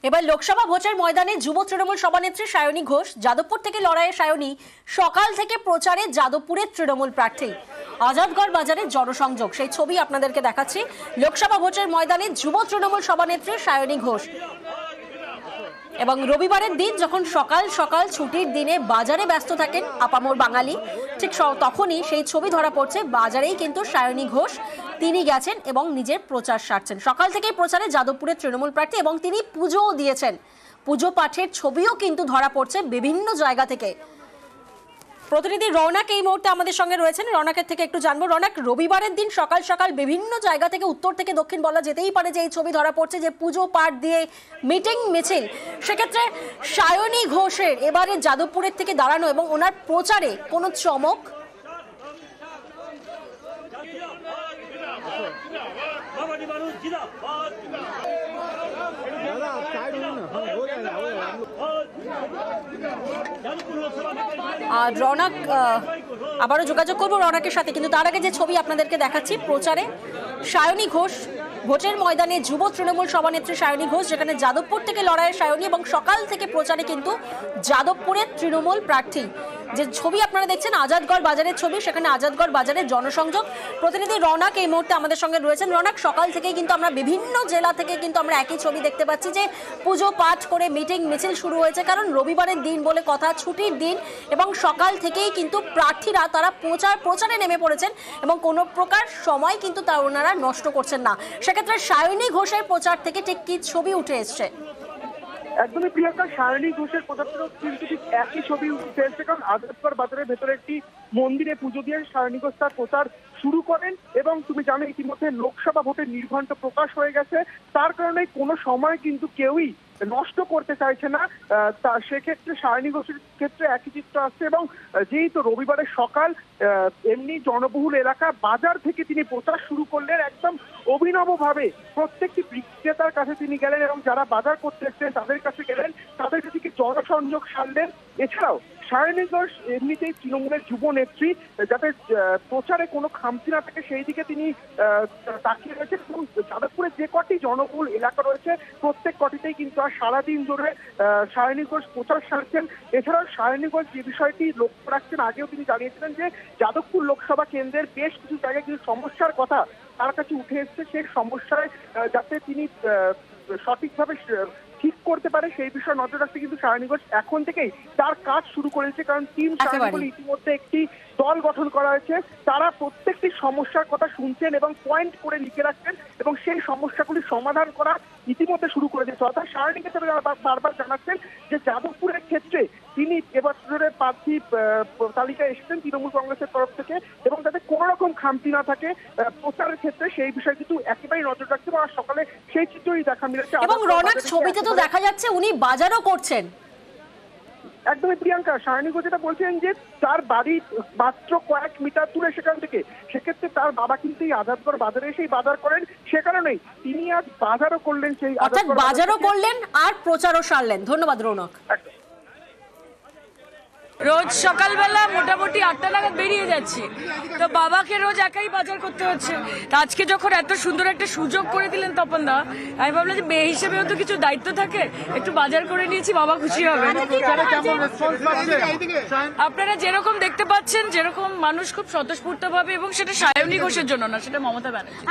এবার লোকসভা ভোটের ময়দানে যুব তৃণমূল সভানেত্রী সায়নী ঘোষ যাদবপুর থেকে লড়াইয়ে সায়নী সকাল থেকে প্রচারে যাদবপুরের তৃণমূল প্রার্থী আজাদগড় বাজারে জনসংযোগ সেই ছবি আপনাদেরকে দেখাচ্ছি। লোকসভা ভোটের ময়দানে যুব তৃণমূল সভানেত্রী সায়নী ঘোষ এবং রবিবারের দিন যখন সকাল সকাল ছুটির দিনে বাজারে ব্যস্ত থাকেন আপামর বাঙালি, ঠিক তখনই সেই ছবি ধরা পড়ছে। বাজারেই কিন্তু সায়নী ঘোষ তিনি গেছেন এবং নিজের প্রচার সারছেন। সকাল থেকেই প্রচারে যাদবপুরের তৃণমূল প্রার্থী এবং তিনি পুজোও দিয়েছেন। পুজো পাঠের ছবিও কিন্তু ধরা পড়ছে বিভিন্ন জায়গা থেকে। প্রতিনিধি রৌনক এই মুহূর্তে আমাদের সঙ্গে রয়েছেন। রৌনকের থেকে একটু জানবো, রৌনক, রবিবারের দিন সকাল সকাল বিভিন্ন জায়গা থেকে, উত্তর থেকে দক্ষিণ বলা যেতেই পারে, যে এই ছবি ধরা পড়ছে যে পুজো পাঠ দিয়ে মিটিং মিছিল, সেক্ষেত্রে সায়নী ঘোষের এবারে যাদবপুরের থেকে দাঁড়ানো এবং ওনার প্রচারে কোনো চমক? আর রৌনক, আবারও যোগাযোগ করবো রৌনকের সাথে, কিন্তু তার আগে যে ছবি আপনাদেরকে দেখাচ্ছি, প্রচারে সায়নী ঘোষ ভোটের ময়দানে যুব তৃণমূল সভানেত্রী সায়নী ঘোষ, যেখানে যাদবপুর থেকে লড়াইয়ের সায়নী এবং সকাল থেকে প্রচারে কিন্তু যাদবপুরের তৃণমূল প্রার্থী। যে ছবি আপনারা দেখছেন আজাদগড় বাজারের ছবি, সেখানে আজাদগড় বাজারের জনসংযোগ। প্রতিনিধি রৌনক এই মুহূর্তে আমাদের সঙ্গে রয়েছেন। রৌনক, সকাল থেকেই কিন্তু আমরা বিভিন্ন জেলা থেকে কিন্তু আমরা একই ছবি দেখতে পাচ্ছি যে পুজো পাঠ করে মিটিং মিছিল শুরু হয়েছে, কারণ রবিবারের দিন বলে কথা, ছুটির দিন, এবং সকাল থেকেই কিন্তু প্রার্থীরা তারা প্রচারে নেমে পড়েছেন এবং কোনো প্রকার সময় কিন্তু তা ওনারা নষ্ট করছেন না। সেক্ষেত্রে সায়নী ঘোষের প্রচার থেকে ঠিক কি ছবি উঠে এসছে? একদমই প্রিয়াঙ্কা, সায়নী ঘোষের প্রচার কিন্তু ঠিক একই ছবি উঠে এসেছে, কারণ আজাদগড় বাজারের ভেতরে একটি মন্দিরে পুজো দিয়ে সায়নী ঘোষ তার প্রচার শুরু করেন। এবং তুমি জানো ইতিমধ্যে লোকসভা ভোটের নির্ঘণ্ট প্রকাশ হয়ে গেছে, তার কারণে কোনো সময় কিন্তু কেউই নষ্ট করতে চাইছে না। সেক্ষেত্রে সায়নী ঘোষের ক্ষেত্রে একই চিত্র আসছে। এবং যেহেতু রবিবারের সকাল, এমনি জনবহুল এলাকা, বাজার থেকে তিনি প্রচার শুরু করলেন একদম অভিনবভাবে। প্রত্যেকটি বিক্রেতার কাছে তিনি গেলেন এবং যারা বাজার করতে এসেছেন তাদের কাছে গেলেন, তাদের কাছে জনসংযোগ সারলেন। এছাড়াও সায়নী ঘোষ এমনিতেই তৃণমূলের যুব নেত্রী, যাতে প্রচারে কোনো খামতি না থাকে সেই দিকে তিনি তাকিয়ে রয়েছেন। এবং যাদবপুরে যে কটি জনবহুল এলাকা রয়েছে প্রত্যেক কটিতেই কিন্তু আর সারাদিন ধরে সায়নী ঘোষ প্রচার সারছেন। এছাড়াও সায়নী ঘোষ যে বিষয়টি লক্ষ্য রাখছেন, আগেও তিনি জানিয়েছিলেন যে যাদবপুর লোকসভা কেন্দ্রের বেশ কিছু জায়গায় কিছু সমস্যার কথা তার কাছে উঠে এসছে, সেই সমস্যায় যাতে তিনি সঠিকভাবে ঠিক করতে পারে সেই বিষয়ে নজর রাখতে কিন্তু সায়নী ঘোষ এখন থেকেই তার কাজ শুরু করেছে। কারণ টিম সায়নী ইতিমধ্যে একটি দল গঠন করা হয়েছে, তারা প্রত্যেকটি সমস্যার কথা শুনছেন এবং পয়েন্ট করে লিখে রাখছেন এবং সেই সমস্যাগুলি সমাধান করা ইতিমধ্যে শুরু করে দিয়েছে। অর্থাৎ সায়নী ক্ষেত্রে বারবার জানাচ্ছেন যে যাদবপুরের ক্ষেত্রে তিনি এবছরের প্রার্থী তালিকায় এসেছেন তৃণমূল কংগ্রেসের তরফ থেকে, এবং যাতে কোনো রকম খামতি না থাকে প্রচারের ক্ষেত্রে সেই বিষয়ে কিন্তু একেবারেই নজর রাখছে। আর সকালে সেই চিত্রই দেখা মিলেছে। এবং রৌনক, ছবিতে তো দেখা যাচ্ছে উনি বাজারও করছেন। একদমই প্রিয়াঙ্কা, সায়নী ঘোষ যেটা বলছেন যে তার বাড়ি মাত্র কয়েক মিটার দূরে সেখান থেকে, সেক্ষেত্রে তার বাবা কিন্তু এই আজাদগড় বাজারে এসেই বাজার করেন, সে কারণেই তিনি আজ বাজারও করলেন। সেই বাজারও করলেন আর প্রচারও সারলেন। ধন্যবাদ রৌনক। রোজ সকালবেলা মোটামুটি 8টা নাগাদ বেরিয়ে যাচ্ছি, তো বাবাকে রোজ একাই বাজার করতে হচ্ছে। আজকে যখন এত সুন্দর একটা সুযোগ করে দিলেন তপন দা, আমি ভাবলাম যে মেয়ে হিসেবেও তো কিছু দায়িত্ব থাকে, একটু বাজার করে নিয়েছি, বাবা খুশি হবে। আপনারা যেরকম দেখতে পাচ্ছেন, যেরকম মানুষ খুব স্বতঃস্ফূর্ত ভাবে, এবং সেটা সায়নী ঘোষের জন্য না, সেটা মমতা ব্যানার্জি।